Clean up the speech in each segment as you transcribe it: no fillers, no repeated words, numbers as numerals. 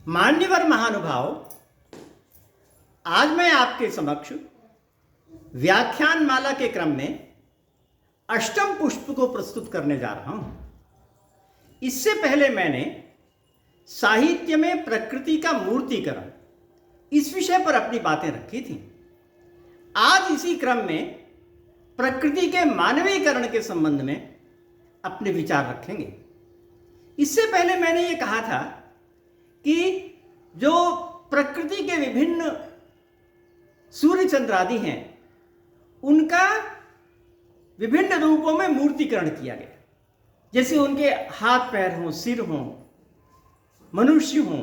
मान्यवर महानुभाव, आज मैं आपके समक्ष व्याख्यान माला के क्रम में अष्टम पुष्प को प्रस्तुत करने जा रहा हूं। इससे पहले मैंने साहित्य में प्रकृति का मूर्तिकरण इस विषय पर अपनी बातें रखी थी। आज इसी क्रम में प्रकृति के मानवीकरण के संबंध में अपने विचार रखेंगे। इससे पहले मैंने ये कहा था कि जो प्रकृति के विभिन्न सूर्य चंद्र आदि हैं, उनका विभिन्न रूपों में मूर्तिकरण किया गया। जैसे उनके हाथ पैर हों, सिर हों, मनुष्य हों,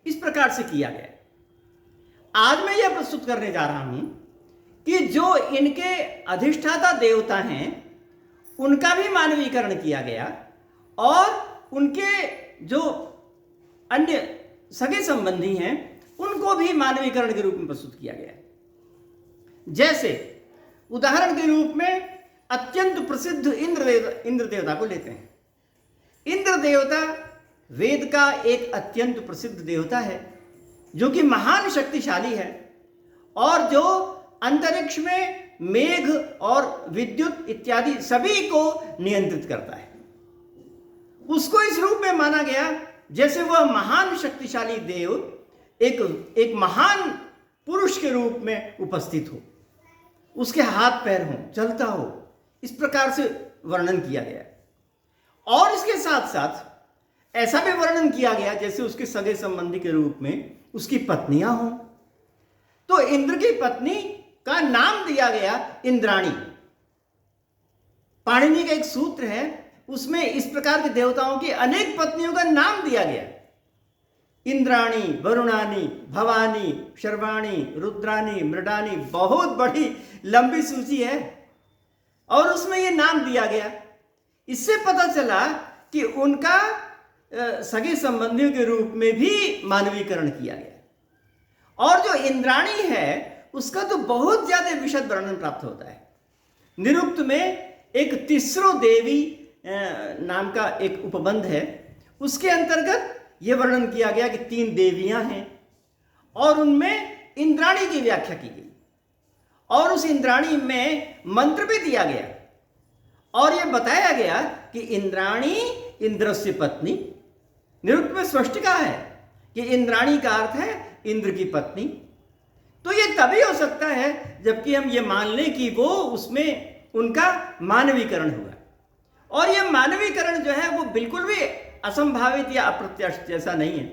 इस प्रकार से किया गया। आज मैं यह प्रस्तुत करने जा रहा हूं कि जो इनके अधिष्ठाता देवता हैं, उनका भी मानवीकरण किया गया और उनके जो अन्य सगे संबंधी हैं, उनको भी मानवीकरण के रूप में प्रस्तुत किया गया। जैसे उदाहरण के रूप में अत्यंत प्रसिद्ध इंद्र देवता को लेते हैं। इंद्र देवता वेद का एक अत्यंत प्रसिद्ध देवता है, जो कि महान शक्तिशाली है और जो अंतरिक्ष में मेघ और विद्युत इत्यादि सभी को नियंत्रित करता है। उसको इस रूप में माना गया जैसे वह महान शक्तिशाली देव एक महान पुरुष के रूप में उपस्थित हो, उसके हाथ पैर हों, चलता हो, इस प्रकार से वर्णन किया गया। और इसके साथ साथ ऐसा भी वर्णन किया गया जैसे उसके सगे संबंधी के रूप में उसकी पत्नियां हों। तो इंद्र की पत्नी का नाम दिया गया इंद्राणी। पाणिनि का एक सूत्र है, उसमें इस प्रकार के देवताओं की अनेक पत्नियों का नाम दिया गया। इंद्राणी, वरुणानी, भवानी, शर्वाणी, रुद्रानी, मृडानी, बहुत बड़ी लंबी सूची है और उसमें यह नाम दिया गया। इससे पता चला कि उनका सगे संबंधियों के रूप में भी मानवीकरण किया गया। और जो इंद्राणी है, उसका तो बहुत ज्यादा विशद वर्णन प्राप्त होता है। निरुक्त में एक तिस्रो देवी नाम का एक उपबंध है, उसके अंतर्गत यह वर्णन किया गया कि 3 देवियां हैं और उनमें इंद्राणी की व्याख्या की गई और उस इंद्राणी में मंत्र भी दिया गया और यह बताया गया कि इंद्राणी इंद्रस्य पत्नी। निरुक्त में स्पष्ट कहा है कि इंद्राणी का अर्थ है इंद्र की पत्नी। तो यह तभी हो सकता है जबकि हम ये मान लें कि वो उसमें उनका मानवीकरण हुआ। और यह मानवीकरण जो है वो बिल्कुल भी असंभावित या अप्रत्याशित जैसा नहीं है।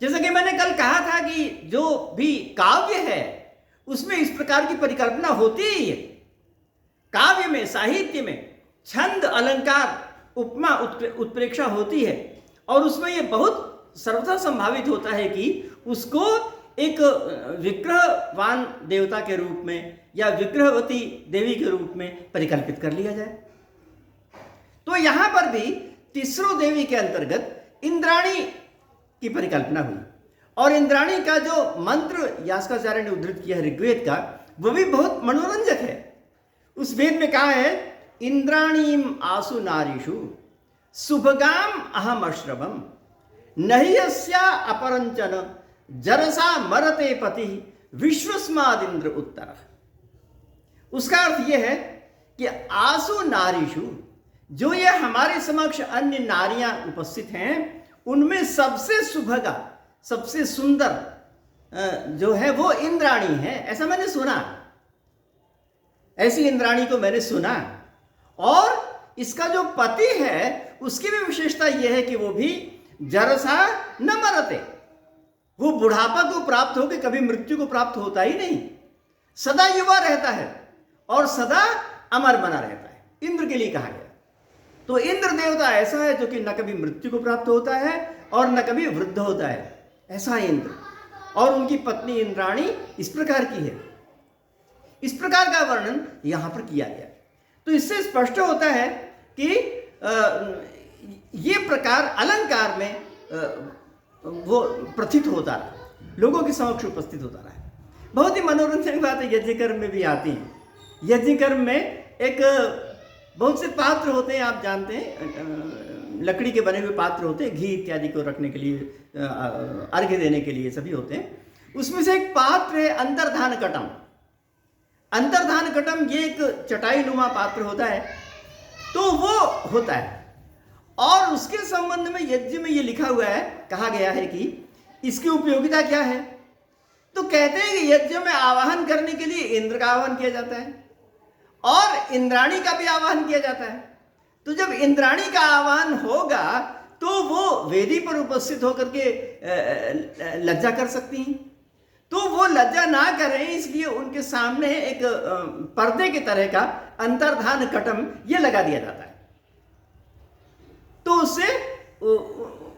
जैसा कि मैंने कल कहा था कि जो भी काव्य है उसमें इस प्रकार की परिकल्पना होती ही है। काव्य में, साहित्य में छंद, अलंकार, उपमा, उत्प्रेक्षा होती है और उसमें यह बहुत सर्वथा संभावित होता है कि उसको एक विग्रहवान देवता के रूप में या विग्रहवती देवी के रूप में परिकल्पित कर लिया जाए। तो यहां पर भी तीसरो देवी के अंतर्गत इंद्राणी की परिकल्पना हुई और इंद्राणी का जो मंत्र यास्काचार्य ने उद्धृत किया है ऋग्वेद का, वो भी बहुत मनोरंजक है। उस वेद में कहा है, इंद्राणीम आसु नारीषु शुभगाम अहम अश्रवम नह्यस्या अपरंचन जरसा मरते पति विश्वस्मादिंद्र उत्तर। उसका अर्थ यह है कि आसु नारीषु, जो ये हमारे समक्ष अन्य नारियां उपस्थित हैं, उनमें सबसे सुभगा, सबसे सुंदर जो है वो इंद्राणी है। ऐसा मैंने सुना, ऐसी इंद्राणी को मैंने सुना। और इसका जो पति है उसकी भी विशेषता यह है कि वो भी जरसा न मरते, वो बुढ़ापा को प्राप्त होकर कभी मृत्यु को प्राप्त होता ही नहीं, सदा युवा रहता है और सदा अमर बना रहता है। इंद्र के लिए कहा गया। तो इंद्र देवता ऐसा है जो कि न कभी मृत्यु को प्राप्त होता है और न कभी वृद्ध होता है, ऐसा है इंद्र। और उनकी पत्नी इंद्राणी इस प्रकार की है। इस प्रकार का वर्णन यहां पर किया गया। तो इससे स्पष्ट होता है कि ये प्रकार अलंकार में वो प्रथित होता रहा, लोगों के समक्ष उपस्थित होता रहा। बहुत ही मनोरंजक बात है यज्ञकर्म में भी आती है। यज्ञकर्म में एक बहुत से पात्र होते हैं, आप जानते हैं, लकड़ी के बने हुए पात्र होते हैं, घी इत्यादि को रखने के लिए, अर्घ्य देने के लिए सभी होते हैं। उसमें से एक पात्र है अंतर्धान कटम। अंतर्धान कटम ये एक चटाई नुमा पात्र होता है, तो वो होता है। और उसके संबंध में यज्ञ में ये लिखा हुआ है, कहा गया है कि इसकी उपयोगिता क्या है। तो कहते हैं कि यज्ञ में आवाहन करने के लिए इंद्र का आवाहन किया जाता है और इंद्राणी का भी आवाहन किया जाता है। तो जब इंद्राणी का आवाहन होगा तो वो वेदी पर उपस्थित होकर के लज्जा कर सकती हैं। तो वो लज्जा ना करें, इसलिए उनके सामने एक पर्दे की तरह का अंतर्धान कटम ये लगा दिया जाता है। तो उससे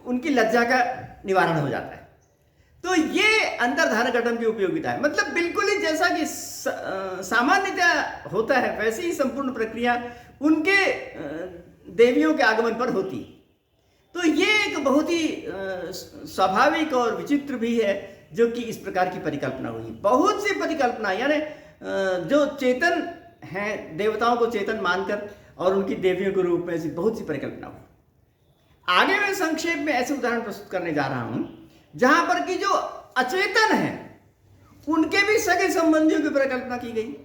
उनकी लज्जा का निवारण हो जाता है। तो ये अंतर्धान कटम की उपयोगिता है। मतलब बिल्कुल ही जैसा कि सामान्यतः होता है वैसे ही संपूर्ण प्रक्रिया उनके देवियों के आगमन पर होती। तो ये एक बहुत ही स्वाभाविक और विचित्र भी है जो कि इस प्रकार की परिकल्पना हुई। बहुत सी परिकल्पना, यानी जो चेतन हैं, देवताओं को चेतन मानकर और उनकी देवियों के रूप में ऐसी बहुत सी परिकल्पना हुई। आगे मैं संक्षेप में ऐसे उदाहरण प्रस्तुत करने जा रहा हूं जहां पर कि जो अचेतन हैं उनके भी सगे संबंधियों की परिकल्पना की गई।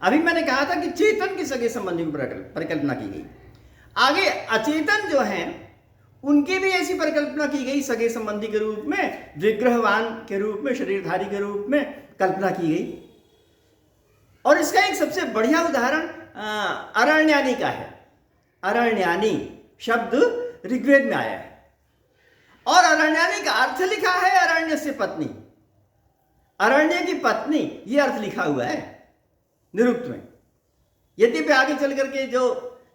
अभी मैंने कहा था कि चेतन की सगे संबंधियों की परिकल्पना की गई। आगे अचेतन जो हैं उनकी भी ऐसी परिकल्पना की गई, सगे संबंधी के रूप में, विग्रहवान के रूप में, शरीरधारी के रूप में कल्पना की गई। और इसका एक सबसे बढ़िया उदाहरण अरण्यानी का है। अरण्यानी शब्द ऋग्वेद में आया है और अरण्यानी का अर्थ लिखा है अरण्य से पत्नी, अरण्य की पत्नी, ये अर्थ लिखा हुआ है निरुक्त में। यद्यपि आगे चल करके जो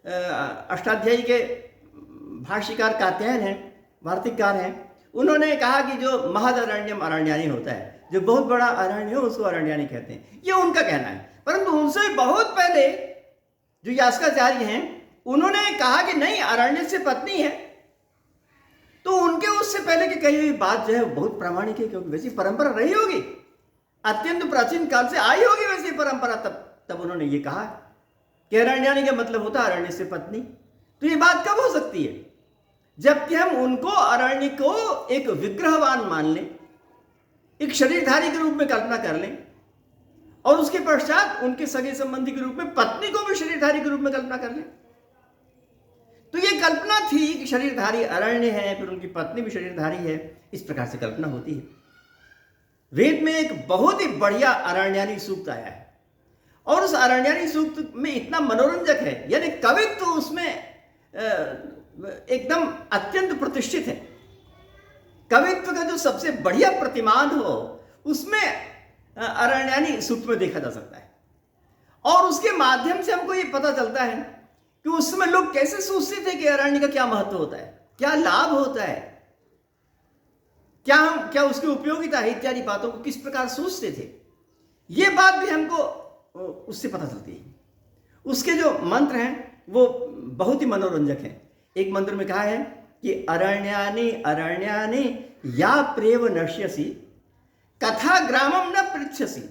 अष्टाध्यायी के भाष्यकार कात्यायन हैं, वार्तिककार हैं, उन्होंने कहा कि जो महद अरण्यम अरण्यानी होता है, जो बहुत बड़ा अरण्य हो उसको अरण्यानी कहते हैं। ये उनका कहना है। परंतु उनसे बहुत पहले जो यास्काचार्य हैं उन्होंने कहा कि नहीं, अरण्य से पत्नी है। तो उनके उससे पहले की कही हुई बात जो है बहुत प्रामाणिक है, क्योंकि वैसी परंपरा रही होगी, अत्यंत प्राचीन काल से आई होगी वैसी परंपरा। तब उन्होंने ये कहा कि अरण्यानी का मतलब होता है अरण्य से पत्नी। तो ये बात कब हो सकती है? जबकि हम उनको, अरण्य को एक विग्रहवान मान लें, एक शरीरधारी के रूप में कल्पना कर लें और उसके पश्चात उनके सगे संबंधी के रूप में पत्नी को भी शरीरधारी के रूप में कल्पना कर लें। तो ये कल्पना थी कि शरीरधारी अरण्य है, फिर उनकी पत्नी भी शरीरधारी है। इस प्रकार से कल्पना होती है। वेद में एक बहुत ही बढ़िया अरण्यानी सूक्त आया है और उस अरण्यानी सूक्त में इतना मनोरंजक है, यानी कवित्व उसमें एकदम अत्यंत प्रतिष्ठित है। कवित्व का जो सबसे बढ़िया प्रतिमान हो उसमें अरण्यानी सूक्त में देखा जा सकता है। और उसके माध्यम से हमको ये पता चलता है कि उस समय लोग कैसे सोचते थे कि अरण्य का क्या महत्व होता है, क्या लाभ होता है, क्या उसकी उपयोगिता है, इत्यादि बातों को किस प्रकार सोचते थे। ये बात भी हमको उससे पता चलती है। उसके जो मंत्र हैं वो बहुत ही मनोरंजक हैं। एक मंत्र में कहा है कि अरण्यानि अरण्यानि या प्रेव नश्यसि कथा ग्रामम न पृच्छसि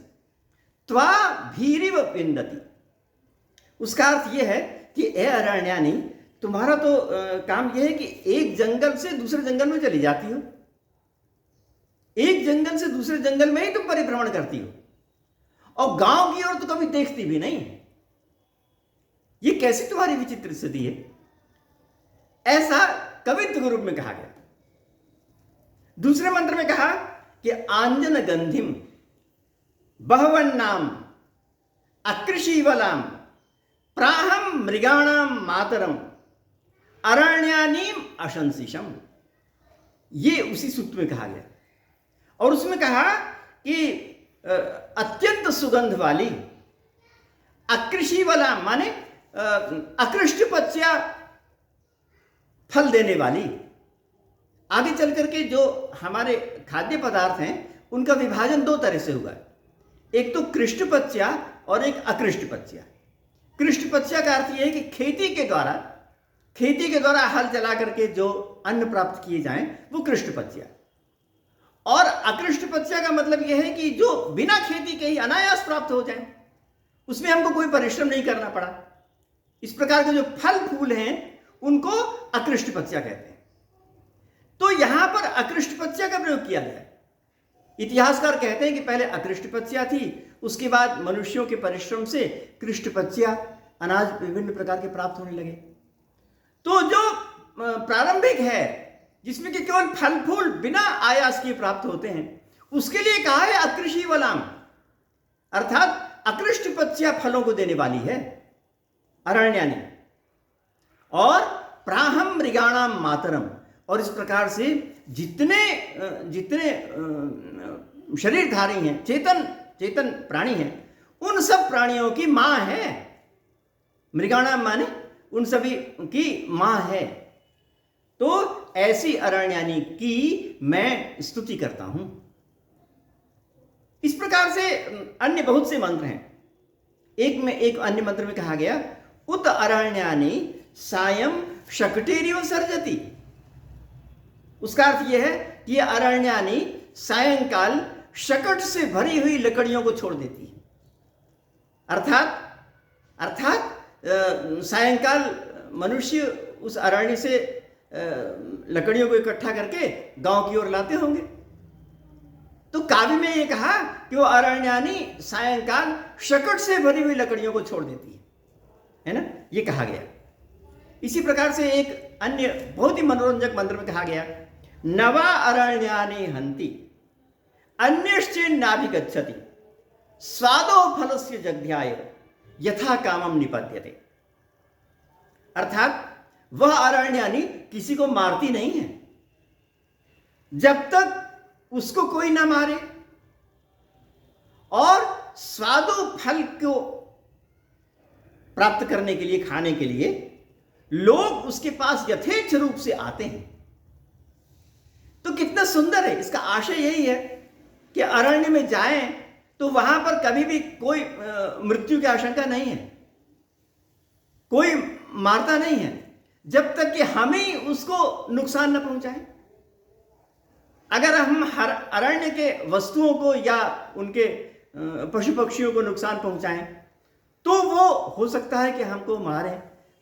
त्वा भीरिव विन्दति। उसका अर्थ यह है कि ए अरण्यानी, तुम्हारा तो काम यह है कि एक जंगल से दूसरे जंगल में चली जाती हो, एक जंगल से दूसरे जंगल में ही तुम परिभ्रमण करती हो और गांव की ओर तो कभी देखती भी नहीं। ये कैसी तुम्हारी विचित्र स्थिति है? ऐसा कवित्व के रूप में कहा गया। दूसरे मंत्र में कहा कि आंजन गंधिम बहवन्नाम अकृषीवलाम प्राहम मृगाणाम मातरम अरण्यानीम अशंसिशम। ये उसी सूत्र में कहा गया और उसमें कहा कि अत्यंत सुगंध वाली, अकृषीवला माने अकृष्ट पच्या फल देने वाली। आगे चल करके जो हमारे खाद्य पदार्थ हैं उनका विभाजन दो तरह से हुआ, एक तो कृष्टपच्या और एक अकृष्टपच्या। कृष्टपच्या का अर्थ यह है कि खेती के द्वारा हल चला करके जो अन्न प्राप्त किए जाएं वो कृष्टपच्या, और अकृष्टपच्या का मतलब यह है कि जो बिना खेती के ही अनायास प्राप्त हो जाए, उसमें हमको कोई परिश्रम नहीं करना पड़ा। इस प्रकार के जो फल फूल हैं उनको अकृष्टपत्या कहते हैं। तो यहां पर अकृष्टपत्या का प्रयोग किया गया है। इतिहासकार कहते हैं कि पहले अकृष्टपत्या थी, उसके बाद मनुष्यों के परिश्रम से कृष्टपत्या, अनाज विभिन्न प्रकार के प्राप्त होने लगे। तो जो प्रारंभिक है, जिसमें कि केवल फल फूल बिना आयास के प्राप्त होते हैं, उसके लिए कहा है अकृषि वलाम, अर्थात अकृष्टपत्या फलों को देने वाली है अरण्यानी। और प्राहम मृगाणाम मातरम, और इस प्रकार से जितने शरीरधारी हैं, चेतन प्राणी हैं, उन सब प्राणियों की मां है। मृगाणाम माने उन सभी की मां है। तो ऐसी अरण्यानी की मैं स्तुति करता हूं। इस प्रकार से अन्य बहुत से मंत्र हैं। एक अन्य मंत्र में कहा गया, उत अरण्यानी सायं शकटेरिव सर्जति। उसका अर्थ यह है कि यह अरण्यानी सायंकाल शकट से भरी हुई लकड़ियों को छोड़ देती है। अर्थात सायंकाल मनुष्य उस अरण्य से लकड़ियों को इकट्ठा करके गांव की ओर लाते होंगे। तो काव्य में यह कहा कि वो अरण्यानी सायंकाल शकट से भरी हुई लकड़ियों को छोड़ देती है ना, ये कहा गया। इसी प्रकार से एक अन्य बहुत ही मनोरंजक मंत्र में कहा गया, नवा अरण्यानि हंति अन्यश्चेन्नाभिगच्छति स्वादो फलस्य जग्ध्याय यथा कामम निपद्यते। अर्थात वह अरण्यानी किसी को मारती नहीं है जब तक उसको कोई ना मारे, और स्वादो फल को प्राप्त करने के लिए, खाने के लिए लोग उसके पास यथेच्छ रूप से आते हैं। तो कितना सुंदर है। इसका आशय यही है कि अरण्य में जाएं तो वहां पर कभी भी कोई मृत्यु की आशंका नहीं है, कोई मारता नहीं है, जब तक कि हम ही उसको नुकसान न पहुंचाएं। अगर हम हर अरण्य के वस्तुओं को या उनके पशु पक्षियों को नुकसान पहुंचाएं तो वो हो सकता है कि हमको मारे,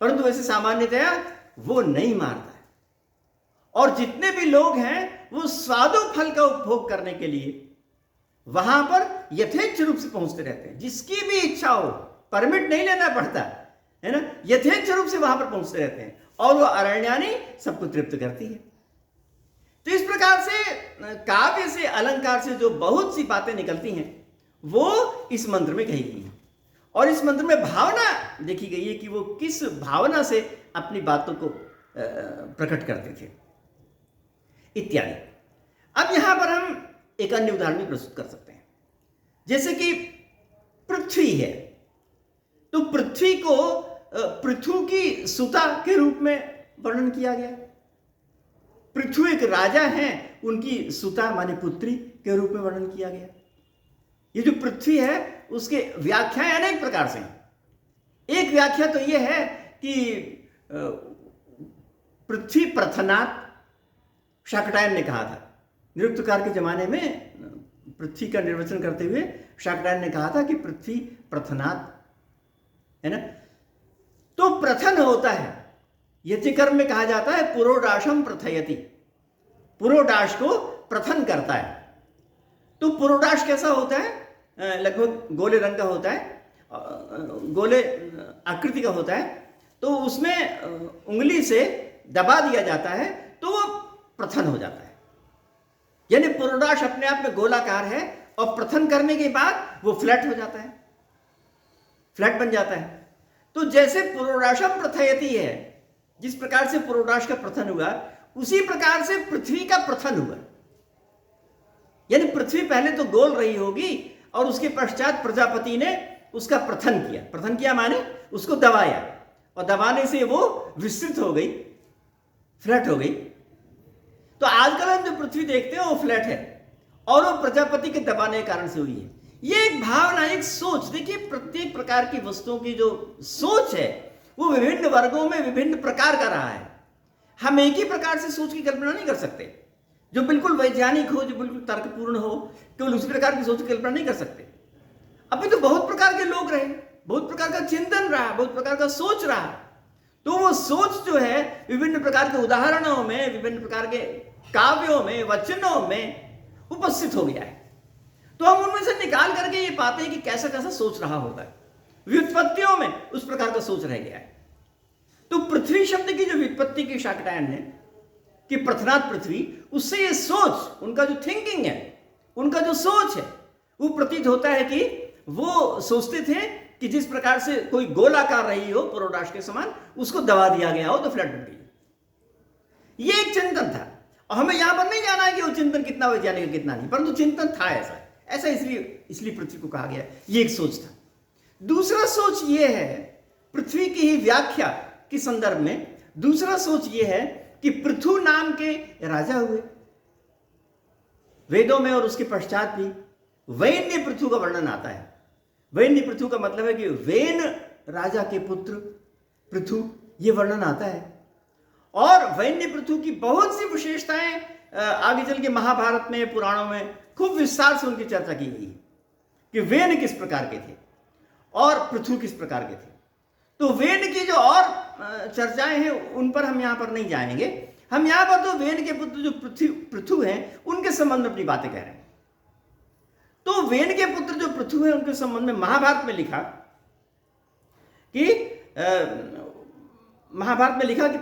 परंतु वैसे सामान्यतया वो नहीं मारता है। और जितने भी लोग हैं वो स्वादो फल का उपभोग करने के लिए वहां पर यथेच्छ रूप से पहुंचते रहते हैं। जिसकी भी इच्छा हो, परमिट नहीं लेना पड़ता है ना, यथेच्छ रूप से वहां पर पहुंचते रहते हैं, और वो अरण्यानी सबको तृप्त करती है। तो इस प्रकार से काव्य से, अलंकार से जो बहुत सी बातें निकलती हैं वो इस मंत्र में कही गई हैं। और इस मंत्र में भावना देखी गई है कि वो किस भावना से अपनी बातों को प्रकट करते थे इत्यादि। अब यहां पर हम एक अन्य उदाहरण भी प्रस्तुत कर सकते हैं। जैसे कि पृथ्वी है, तो पृथ्वी को पृथु की सुता के रूप में वर्णन किया गया। पृथु एक राजा हैं, उनकी सुता माने पुत्री के रूप में वर्णन किया गया। ये जो पृथ्वी है उसके व्याख्याएं अनेक प्रकार से हैं। एक व्याख्या तो यह है कि पृथ्वी प्रथनात्, शाकटायन ने कहा था। निरुक्तकार के जमाने में पृथ्वी का निर्वचन करते हुए शाकटायन ने कहा था कि पृथ्वी प्रथनात्, है ना। तो प्रथन होता है, यतिकर्म में कहा जाता है पुरोडाशम प्रथयति, पुरोडाश को प्रथन करता है। तो पुरोडाश कैसा होता है? लगभग गोले रंग का होता है, गोले आकृति का होता है। तो उसमें उंगली से दबा दिया जाता है तो वो प्रथन हो जाता है। यानी पुरोडाश अपने आप में गोलाकार है, और प्रथन करने के बाद वो फ्लैट हो जाता है, फ्लैट बन जाता है। तो जैसे पुरोडाशम प्रथयति है, जिस प्रकार से पुरोडाश का प्रथन हुआ, उसी प्रकार से पृथ्वी का प्रथन हुआ। यानी पृथ्वी पहले तो गोल रही होगी, और उसके पश्चात प्रजापति ने उसका प्रथन किया। प्रथन किया माने उसको दबाया, और दबाने से वो विस्तृत हो गई, फ्लैट हो गई। तो आजकल हम जो पृथ्वी देखते हैं वो फ्लैट है, और वो प्रजापति के दबाने के कारण से हुई है। ये एक भावना, एक सोच। देखिए, प्रत्येक प्रकार की वस्तुओं की जो सोच है वो विभिन्न वर्गों में विभिन्न प्रकार का रहा है। हम एक ही प्रकार से सोच की कल्पना नहीं कर सकते। जो बिल्कुल वैज्ञानिक हो, जो बिल्कुल तर्कपूर्ण हो, केवल उसी प्रकार की सोच की कल्पना नहीं कर सकते। अभी तो बहुत प्रकार के लोग रहे, बहुत प्रकार का चिंतन रहा, बहुत प्रकार का सोच रहा। तो वो सोच जो है विभिन्न प्रकार के उदाहरणों में, विभिन्न प्रकार के काव्यों में, वचनों में उपस्थित हो गया है। तो हम उनमें से निकाल करके ये पाते हैं कि कैसा कैसा सोच रहा होगा। व्युत्पत्तियों में उस प्रकार का सोच रह गया है। तो पृथ्वी शब्द की जो व्युत्पत्ति की शाकटायन है कि प्रथनात् पृथ्वी, उससे ये सोच, उनका जो थिंकिंग है, उनका जो सोच है, वो प्रतीत होता है कि वो सोचते थे कि जिस प्रकार से कोई गोलाकार रही हो पुरोडाश के समान, उसको दबा दिया गया हो तो फ्लैट बन गई। ये एक चिंतन था। और हमें यहां पर नहीं जाना है कि वो चिंतन कितना वैज्ञानिक है कितना नहीं, परंतु चिंतन था ऐसा इसलिए पृथ्वी को कहा गया। ये एक सोच था। दूसरा सोच ये है, पृथ्वी की ही व्याख्या के संदर्भ में दूसरा सोच ये है कि पृथु नाम के राजा हुए वेदों में, और उसके पश्चात भी वैन्य पृथु का वर्णन आता है। वैन्य पृथु का मतलब है कि वेन राजा के पुत्र पृथु, ये वर्णन आता है। और वैन्य पृथु की बहुत सी विशेषताएं आगे चल के महाभारत में, पुराणों में खूब विस्तार से उनकी चर्चा की गई है कि वेन किस प्रकार के थे और पृथु किस प्रकार के थे। तो वेन की जो और चर्चाएं हैं उन पर हम यहां पर नहीं जाएंगे। हम यहां पर तो वेन के पुत्र जो पृथु हैं उनके संबंध में अपनी बातें कह रहे हैं। तो वेन के पुत्र जो पृथु हैं उनके संबंध में महाभारत में लिखा कि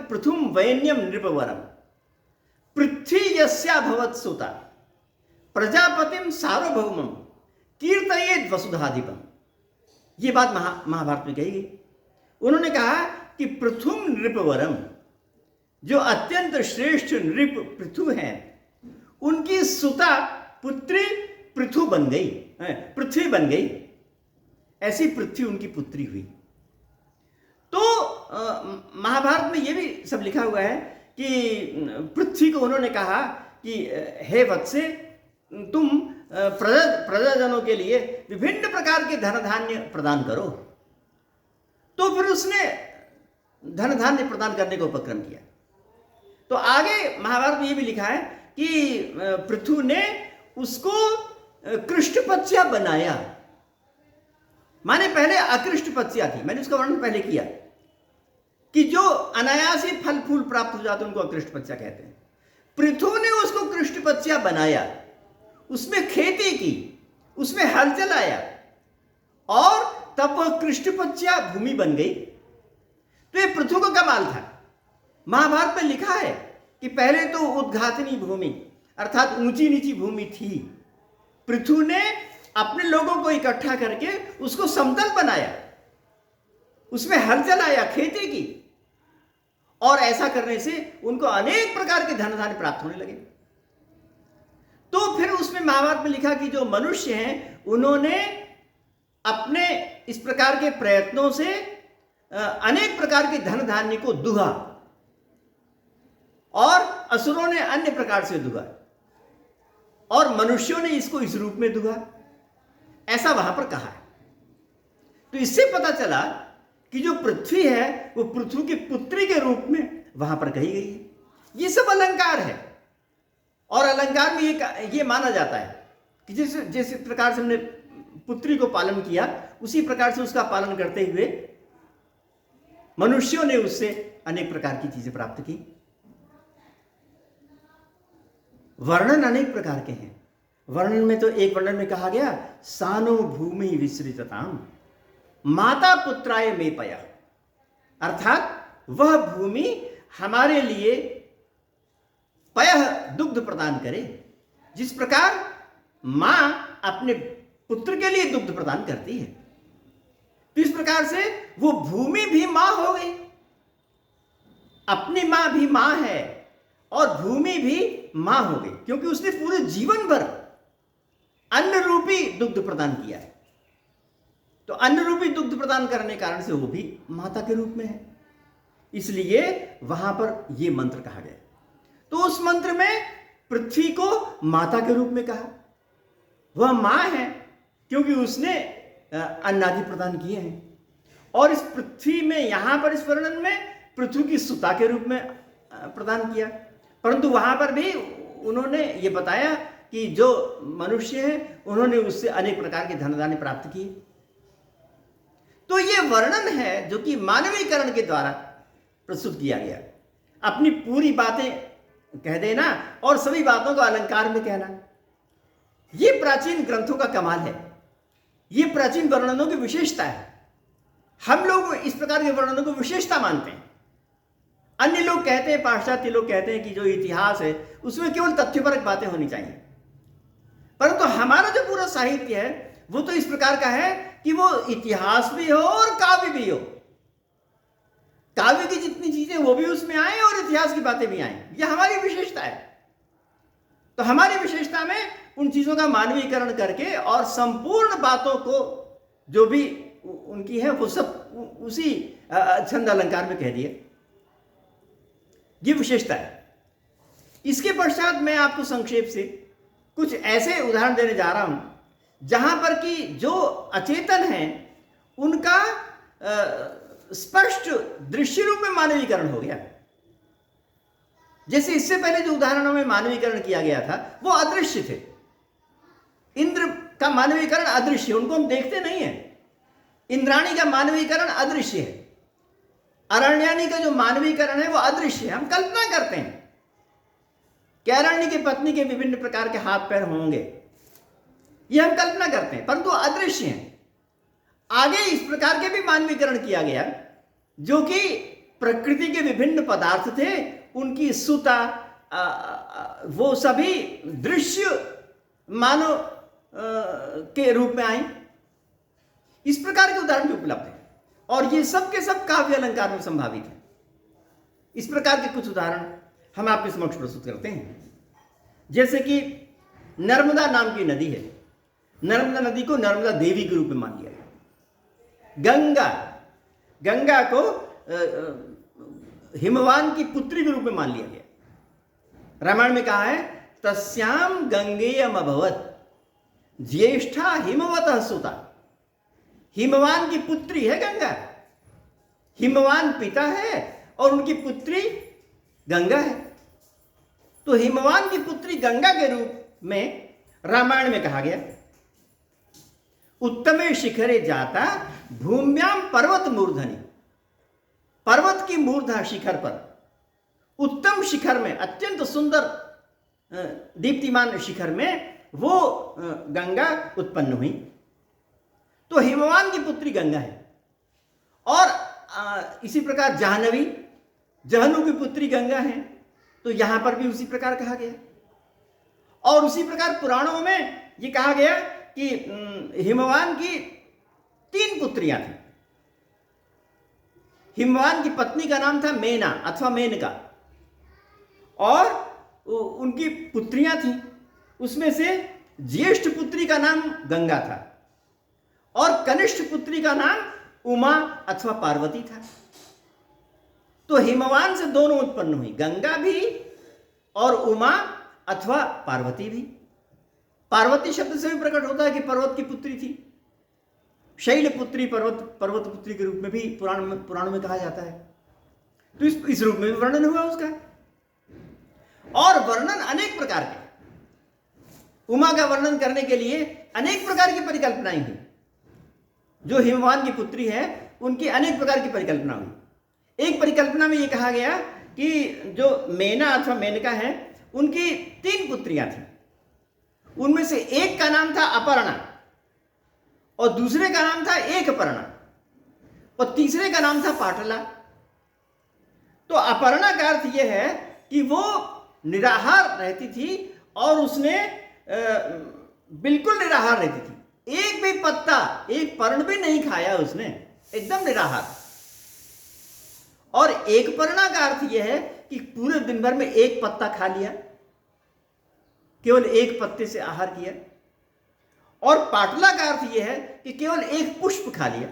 पृथुम वैन्यम नृपवरम पृथ्वी यस्या भवत् सुता प्रजापतिम सार्वभौमम कीर्तयेत् वसुधाधिपम। ये बात महाभारत में कही गई। उन्होंने कहा कि पृथुम नृपवरम, जो अत्यंत श्रेष्ठ नृप पृथु हैं, उनकी सुता पुत्री पृथु बन गई, पृथ्वी बन गई। ऐसी पृथ्वी उनकी पुत्री हुई। तो महाभारत में यह भी सब लिखा हुआ है कि पृथ्वी को उन्होंने कहा कि हे वत्से, तुम प्रजाजनों के लिए विभिन्न प्रकार के धन धान्य प्रदान करो। तो फिर उसने धन धान्य प्रदान करने का उपक्रम किया। तो आगे महाभारत में यह भी लिखा है कि पृथु ने उसको कृष्टपच्या बनाया। माने पहले अकृष्टपच्या थी, मैंने उसका वर्णन पहले किया कि जो अनायास ही फल फूल प्राप्त हो जाते उनको अकृष्टपच्या कहते हैं। पृथु ने उसको कृष्टपच्या बनाया, उसमें खेती की, उसमें हल चलाया, और तब वह कृष्टपच्या भूमि बन गई। तो ये पृथु का कमाल था। महाभारत में लिखा है कि पहले तो उद्घाटनी भूमि अर्थात ऊंची नीची भूमि थी। पृथु ने अपने लोगों को इकट्ठा करके उसको समतल बनाया, उसमें हल चलाया, खेती की, और ऐसा करने से उनको अनेक प्रकार के धन धान्य प्राप्त होने लगे। तो फिर उसमें महाभारत में लिखा कि जो मनुष्य हैं उन्होंने अपने इस प्रकार के प्रयत्नों से अनेक प्रकार के धन धान्य को दुहा, और असुरों ने अन्य प्रकार से दुहा, और मनुष्यों ने इसको इस रूप में दुहा। ऐसा वहां पर कहा है। तो इससे पता चला कि जो पृथ्वी है वो पृथु की पुत्री के रूप में वहां पर कही गई है। ये सब अलंकार है, और अलंकार में ये माना जाता है कि जिस प्रकार से हमने पुत्री को पालन किया, उसी प्रकार से उसका पालन करते हुए मनुष्यों ने उससे अनेक प्रकार की चीजें प्राप्त की। वर्णन अनेक प्रकार के हैं। वर्णन में तो एक वर्णन में कहा गया सानो भूमि विसृजताम माता पुत्राय में पया, अर्थात वह भूमि हमारे लिए पयः दुग्ध प्रदान करे, जिस प्रकार मां अपने पुत्र के लिए दुग्ध प्रदान करती है। तो इस प्रकार से वो भूमि भी मां हो गई, अपनी मां भी मां है और भूमि भी मां हो गई, क्योंकि उसने पूरे जीवन भर अन्न रूपी दुग्ध प्रदान किया है। तो अन्न रूपी दुग्ध प्रदान करने के कारण से वो भी माता के रूप में है, इसलिए वहां पर यह मंत्र कहा गया। तो उस मंत्र में पृथ्वी को माता के रूप में कहा। वह मां है क्योंकि उसने अन्न आदि प्रदान किए हैं। और इस पृथ्वी में यहां पर इस वर्णन में पृथ्वी की सुता के रूप में प्रदान किया, परंतु वहां पर भी उन्होंने ये बताया कि जो मनुष्य है उन्होंने उससे अनेक प्रकार के धन धान्य प्राप्त किए। तो ये वर्णन है जो कि मानवीकरण के द्वारा प्रस्तुत किया गया। अपनी पूरी बातें कह देना और सभी बातों को अलंकार में कहना, ये प्राचीन ग्रंथों का कमाल है, ये प्राचीन वर्णनों की विशेषता है। हम लोग इस प्रकार के वर्णनों को विशेषता मानते हैं। अन्य लोग कहते हैं, पाश्चात्य लोग कहते हैं कि जो इतिहास है उसमें केवल तथ्यपरक बातें होनी चाहिए, परंतु हमारा जो पूरा साहित्य है वो तो इस प्रकार का है कि वो इतिहास भी हो और काव्य भी हो। काव्य की जितनी चीजें वो भी उसमें आए और इतिहास की बातें भी आए, ये हमारी विशेषता है। तो हमारी विशेषता में उन चीजों का मानवीकरण करके और संपूर्ण बातों को जो भी उनकी है वो सब उसी छंद अलंकार में कह दिए, ये विशेषता है। इसके पश्चात मैं आपको संक्षेप से कुछ ऐसे उदाहरण देने जा रहा हूं जहां पर कि जो अचेतन हैं उनका स्पष्ट दृश्य रूप में मानवीकरण हो गया। जैसे इससे पहले जो उदाहरणों में मानवीकरण किया गया था वो अदृश्य थे। इंद्र का मानवीकरण अदृश्य, उनको हम देखते नहीं है। इंद्राणी का मानवीकरण अदृश्य है। अरण्यानी का जो मानवीकरण है वो अदृश्य है, हम कल्पना करते हैं कि अरण्य की पत्नी के विभिन्न प्रकार के हाथ पैर होंगे, ये हम कल्पना करते हैं, परंतु अदृश्य हैं। आगे इस प्रकार के भी मानवीकरण किया गया जो कि प्रकृति के विभिन्न पदार्थ थे, उनकी सुता वो सभी दृश्य मानव के रूप में आई। इस प्रकार के उदाहरण भी उपलब्ध है और ये सब के सब काव्य अलंकार में संभावित है। इस प्रकार के कुछ उदाहरण हम आपके समक्ष प्रस्तुत करते हैं। जैसे कि नर्मदा नाम की नदी है, नर्मदा नदी को नर्मदा देवी के रूप में मान लिया गया। गंगा को हिमवान की पुत्री के रूप में मान लिया गया। रामायण में कहा है तस्याम गंगेयम अभवत ज्येष्ठा हिमवतः सुता। हिमवान की पुत्री है गंगा, हिमवान पिता है और उनकी पुत्री गंगा है। तो हिमवान की पुत्री गंगा के रूप में रामायण में कहा गया उत्तमे शिखरे जाता भूम्याम पर्वत मूर्धनि। पर्वत की मूर्धा शिखर पर, उत्तम शिखर में, अत्यंत सुंदर दीप्तिमान शिखर में वो गंगा उत्पन्न हुई। तो हिमवान की पुत्री गंगा है। और इसी प्रकार जाह्नवी, जहनु की पुत्री गंगा है, तो यहां पर भी उसी प्रकार कहा गया। और उसी प्रकार पुराणों में ये कहा गया कि हिमवान की 3 पुत्रियां थी। हिमवान की पत्नी का नाम था मेना अथवा मेनका और उनकी पुत्रियां थी। उसमें से ज्येष्ठ पुत्री का नाम गंगा था और कनिष्ठ पुत्री का नाम उमा अथवा पार्वती था। तो हिमवान से दोनों उत्पन्न हुई, गंगा भी और उमा अथवा पार्वती भी। पार्वती शब्द से भी प्रकट होता है कि पर्वत की पुत्री थी। शैलपुत्री पर्वत पुत्री के रूप में भी पुराणों में कहा जाता है। तो इस रूप में भी वर्णन हुआ उसका। और वर्णन अनेक प्रकार के, उमा का वर्णन करने के लिए अनेक प्रकार की परिकल्पनाएं हुई। जो हिमवान की पुत्री है उनकी अनेक प्रकार की परिकल्पना हुई। एक परिकल्पना में यह कहा गया कि जो मेना अथवा मेनका है उनकी 3 पुत्रियां थी। उनमें से एक का नाम था अपर्णा और दूसरे का नाम था एकपर्णा और तीसरे का नाम था पाटला। तो अपर्णा का अर्थ यह है कि वो निराहार रहती थी और उसने बिल्कुल निराहार रहती थी, एक भी पत्ता, एक पर्ण भी नहीं खाया उसने, एकदम निराहार। और एकपर्णा का अर्थ यह है कि पूरे दिन भर में एक पत्ता खा लिया, केवल एक पत्ते से आहार किया। और पाटला का अर्थ यह है कि केवल एक पुष्प खा लिया,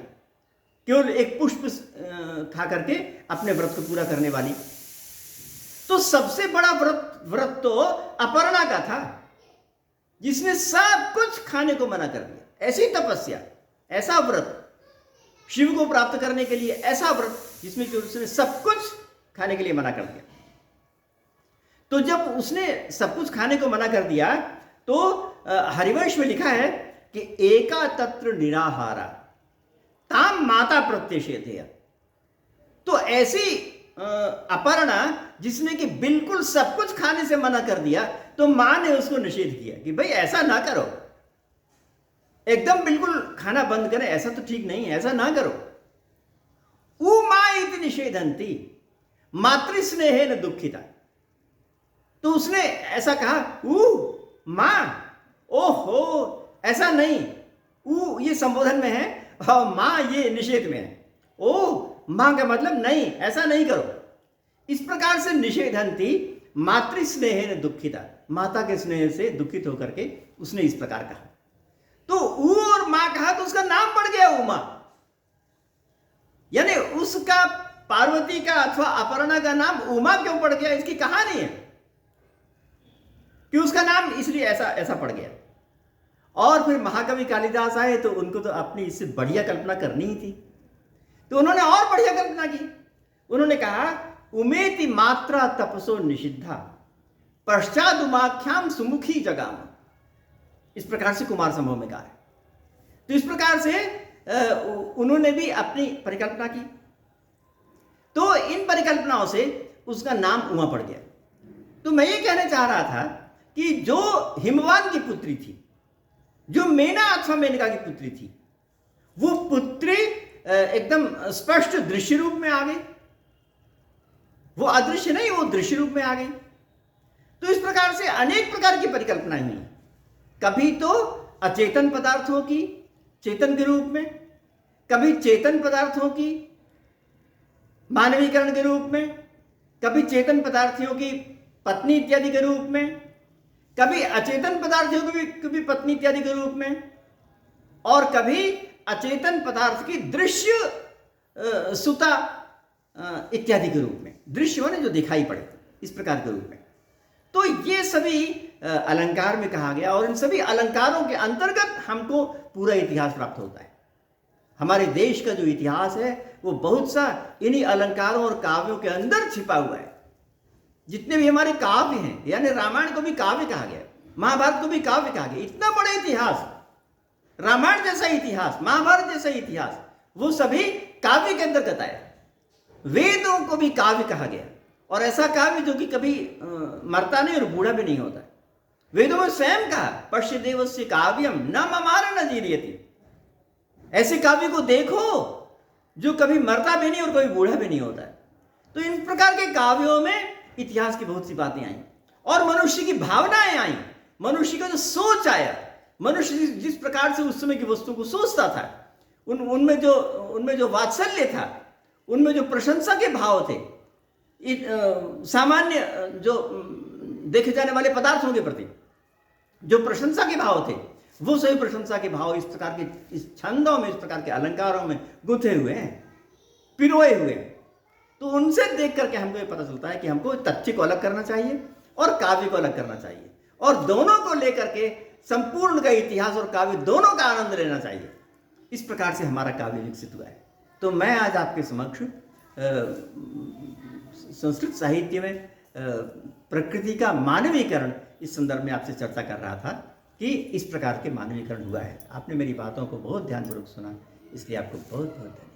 केवल एक पुष्प खा करके अपने व्रत को पूरा करने वाली। तो सबसे बड़ा व्रत तो अपर्णा का था, जिसने सब कुछ खाने को मना कर दिया। ऐसी तपस्या, ऐसा व्रत, शिव को प्राप्त करने के लिए ऐसा व्रत जिसमें कि उसने सब कुछ खाने के लिए मना कर दिया। तो जब उसने सब कुछ खाने को मना कर दिया तो हरिवंश में लिखा है कि एका तत्र निराहारा ताम माता प्रत्यक्षेतया। तो ऐसी अपर्णा जिसने कि बिल्कुल सब कुछ खाने से मना कर दिया, तो मां ने उसको निषेध किया कि भाई ऐसा ना करो, एकदम बिल्कुल खाना बंद करें, ऐसा तो ठीक नहीं है, ऐसा ना करो। ऊ मां इति निषेधंती मातृस्नेहेन दुखिता। तो उसने ऐसा कहा, ऊ मां, ओहो ऐसा नहीं, ऊ ये संबोधन में है और मां ये निषेध में है। ओ मां का मतलब नहीं, ऐसा नहीं करो। इस प्रकार से निषेधंती मातृस्नेहेन दुखिता, माता के स्नेह से दुखित होकर के उसने इस प्रकार कहा। तो ऊ और मां कहा तो उसका नाम पड़ गया उमा, यानी उसका पार्वती का अथवा अपर्णा का नाम उमा क्यों पड़ गया, इसकी कहानी है कि उसका नाम इसलिए ऐसा ऐसा पड़ गया। और फिर महाकवि कालिदास आए तो उनको तो अपनी इससे बढ़िया कल्पना करनी ही थी, तो उन्होंने और बढ़िया कल्पना की। उन्होंने कहा, उमेति मात्रा तपसो निषिद्धा पश्चात उमाख्याम सुमुखी जगाम। इस प्रकार से कुमार संभव में कहा है। तो इस प्रकार से उन्होंने भी अपनी परिकल्पना की, तो इन परिकल्पनाओं से उसका नाम उमा पड़ गया। तो मैं ये कहना चाह रहा था कि जो हिमवान की पुत्री थी, जो मेना अथवा मेनका की पुत्री थी, वो पुत्री एकदम स्पष्ट दृश्य रूप में आ गई, वो अदृश्य नहीं, वो दृश्य रूप में आ गई। तो इस प्रकार से अनेक प्रकार की परिकल्पनाएं हुई, कभी तो अचेतन पदार्थों की चेतन के रूप में, कभी चेतन पदार्थों की मानवीकरण के रूप में, कभी चेतन पदार्थों की पत्नी इत्यादि के रूप में, कभी अचेतन पदार्थों की भी पत्नी इत्यादि के रूप में, और कभी अचेतन पदार्थ की दृश्य सुता इत्यादि के रूप में, दृश्य होने जो दिखाई पड़े इस प्रकार के रूप में। तो ये सभी अलंकार में कहा गया, और इन सभी अलंकारों के अंतर्गत हमको पूरा इतिहास प्राप्त होता है। हमारे देश का जो इतिहास है वो बहुत सा इन्हीं अलंकारों और काव्यों के अंदर छिपा हुआ है। जितने भी हमारे काव्य हैं, यानी रामायण को भी काव्य कहा गया, महाभारत को भी काव्य कहा गया, इतना बड़ा इतिहास, रामायण जैसा इतिहास, महाभारत जैसा इतिहास, वो सभी काव्य के अंतर्गत आया। वेदों को भी काव्य कहा गया, और ऐसा काव्य जो कि कभी मरता नहीं और बूढ़ा भी नहीं होता। वेदों में स्वयं कहा, पश्य देवस्य काव्यम न ममार न जीर्यति। ऐसे काव्य को देखो जो कभी मरता भी नहीं और कभी बूढ़ा भी नहीं होता है। तो इन प्रकार के काव्यों में इतिहास की बहुत सी बातें आई, और मनुष्य की भावनाएं आई, मनुष्य का जो सोच आया, मनुष्य जिस प्रकार से उस समय की वस्तु को सोचता था, उनमें जो वात्सल्य था, उनमें जो प्रशंसा के भाव थे, सामान्य जो देखे जाने वाले पदार्थों के प्रति जो प्रशंसा के भाव थे, वो सभी प्रशंसा के भाव इस प्रकार के, इस छंदों में, इस प्रकार के अलंकारों में गुंथे हुए हैं, पिरोए हुए हैं। तो उनसे देख करके हमको ये पता चलता है कि हमको तथ्य को अलग करना चाहिए और काव्य को अलग करना चाहिए, और दोनों को लेकर के संपूर्ण का इतिहास और काव्य दोनों का आनंद लेना चाहिए। इस प्रकार से हमारा काव्य विकसित हुआ है। तो मैं आज आपके समक्ष संस्कृत साहित्य में प्रकृति का मानवीकरण इस संदर्भ में आपसे चर्चा कर रहा था कि इस प्रकार के मानवीकरण हुआ है। आपने मेरी बातों को बहुत ध्यानपूर्वक सुना, इसलिए आपको बहुत बहुत धन्यवाद।